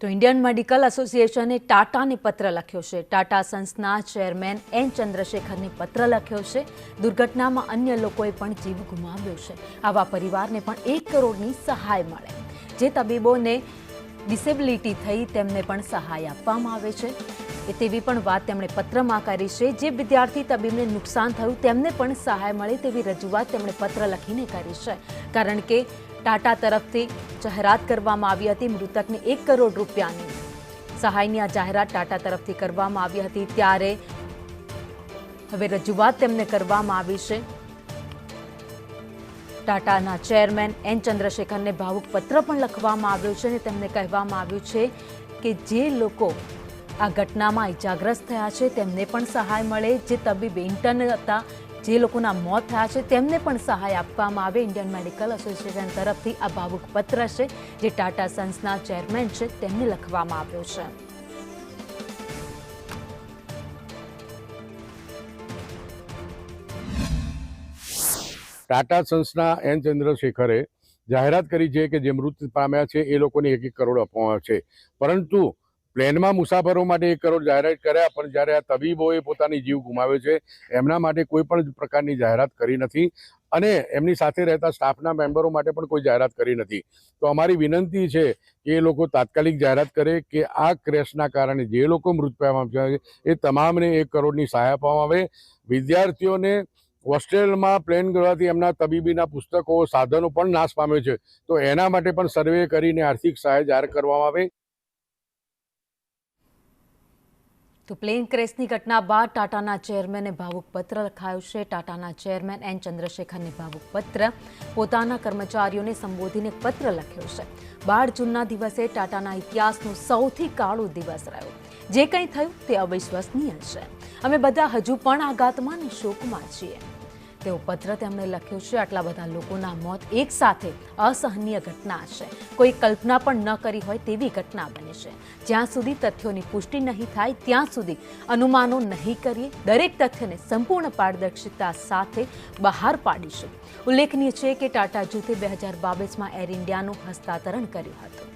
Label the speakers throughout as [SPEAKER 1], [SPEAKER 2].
[SPEAKER 1] તો Indian medical એસોસિએશને ટાટાને પત્ર લખ્યો છે। ટાટા સન્સના ચેરમેન એન ચંદ્રશેખરને પત્ર લખ્યો છે। દુર્ઘટનામાં અન્ય લોકોએ પણ જીવ ગુમાવ્યો છે। આવા પરિવારને પણ 1 કરોડની સહાય મળે। જે તબીબોને ડિસેબિલિટી થઈ તેમને પણ સહાય આપવામાં આવે છે તેવી પણ વાત તેમણે પત્રમાં કરી છે। જે વિદ્યાર્થી તબીબને નુકસાન થયું તેમને પણ સહાય મળે તેવી રજૂઆત તેમણે પત્ર લખીને કરી છે। કારણ કે ટાટા તરફથી જાહેરાત કરવામાં આવી હતી મૃતકને 1 કરોડ રૂપિયાની સહાયની આ જાહેરાત ટાટા તરફથી કરવામાં આવી હતી ત્યારે હવે રજૂઆત તેમને કરવામાં આવી છે। ટાટાના ચેરમેન એન ચંદ્રશેખરને ભાવુક પત્ર પણ લખવામાં આવ્યો છે અને તેમને કહેવામાં આવ્યું છે કે જે લોકો આ ઘટનામાં ઇજાગ્રસ્ત થયા છે તેમને પણ સહાય મળે। જે તબીબ ઇન્ટર્ન હતા જે લોકોના મોત થયા છે તેમને પણ સહાય આપવામાં આવે। ઇન્ડિયન મેડિકલ એસોસિએશન તરફથી આ ભાવુક પત્ર છે જે ટાટા સન્સના ચેરમેન છે તેમને લખવામાં આવ્યો છે।
[SPEAKER 2] ટાટા સન્સના એન ચંદ્રશેખરે જાહેરાત કરી છે કે જે મૃત પામ્યા છે એ લોકોને 1 કરોડ આપવામાં છે, પરંતુ પ્લેનમાં મુસાફરો માટે 1 કરોડ જાહેરાત કર્યા, પણ જ્યારે આ તબીબોએ પોતાની જીવ ગુમાવ્યો છે એમના માટે કોઈ પણ પ્રકારની જાહેરાત કરી નથી અને એમની સાથે રહેતા સ્ટાફના મેમ્બરો માટે પણ કોઈ જાહેરાત કરી નથી। તો અમારી વિનંતી છે કે એ લોકો તાત્કાલિક જાહેરાત કરે કે આ ક્રેશના કારણે જે લોકો મૃત પામ્યા છે એ તમામને 1 કરોડની સહાય આપવામાં આવે। વિદ્યાર્થીઓને હોસ્ટેલમાં પ્લેન ગળવાથી એમના તબીબીના પુસ્તકો સાધનો પણ નાશ પામ્યો છે, તો એના માટે પણ સર્વે કરીને આર્થિક સહાય જાહેર કરવામાં આવે।
[SPEAKER 1] તો પ્લેન ક્રેશની ઘટના બાદ ટાટાના ચેરમેને ભાવુક પત્ર લખાયો છે। ટાટાના ચેરમેન એન ચંદ્રશેખરને ભાવુક પત્ર પોતાના કર્મચારીઓને સંબોધીને પત્ર લખ્યો છે। 12 જૂનના દિવસે ટાટાના ઇતિહાસનો સૌથી કાળો દિવસ રહ્યો। જે કંઈ થયું તે અવિશ્વસનીય છે। અમે બધા હજુ પણ આઘાતમાં અને શોકમાં છીએ તેવો પત્ર તેમણે લખ્યો છે। આટલા બધા લોકોના મોત એક સાથે અસહનીય ઘટના છે। કોઈ કલ્પના પણ ન કરી હોય તેવી ઘટના બની છે। જ્યાં સુધી તથ્યોની પુષ્ટિ નહીં થાય ત્યાં સુધી અનુમાનો નહીં કરીએ। દરેક તથ્યને સંપૂર્ણ પારદર્શિતા સાથે બહાર પાડીશું। ઉલ્લેખનીય છે કે ટાટા જૂથે 2022માં એર ઇન્ડિયાનું હસ્તાંતરણ કર્યું હતું।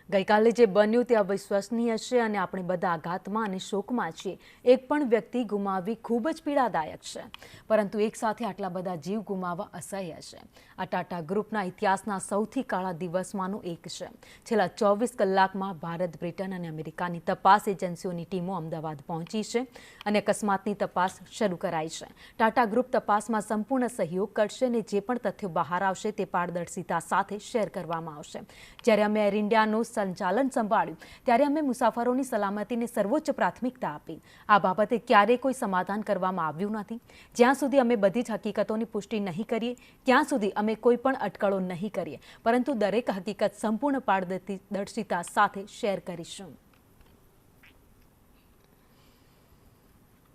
[SPEAKER 1] ગઈકાલે જે બન્યું તે અવિશ્વસનીય છે અને આપણે બધા આઘાતમાં અને શોકમાં છીએ। એક પણ વ્યક્તિ ગુમાવવી ખૂબ જ પીડાદાયક છે, પરંતુ એક સાથે આટલા બધા જીવ ગુમાવવા અસહ્ય છે। આ ટાટા ગ્રુપના ઇતિહાસના સૌથી કાળા દિવસમાંનો એક છે। છેલ્લા 24 કલાકમાં ભારત, બ્રિટન અને અમેરિકાની તપાસ એજન્સીઓની ટીમો અમદાવાદ પહોંચી છે અને અકસ્માતની તપાસ શરૂ કરાઈ છે। ટાટા ગ્રુપ તપાસમાં સંપૂર્ણ સહયોગ કરશે અને જે પણ તથ્યો બહાર આવશે તે પારદર્શિતા સાથે શેર કરવામાં આવશે। જ્યારે અમે એર ઇન્ડિયાનું સંચાલન સંભાળ્યું ત્યારે અમે મુસાફરોની સલામતીને સર્વોચ્ચ પ્રાથમિકતા આપી। આ બાબતે ક્યારેય કોઈ સમાધાન કરવામાં આવ્યું નથી। જ્યાં સુધી અમે બધી જ હકીકતોની પુષ્ટિ નહીં કરીએ ત્યાં સુધી અમે કોઈ પણ અટકળો નહીં કરીએ, પરંતુ દરેક હકીકત સંપૂર્ણ પારદર્શિતા સાથે શેર કરીશું।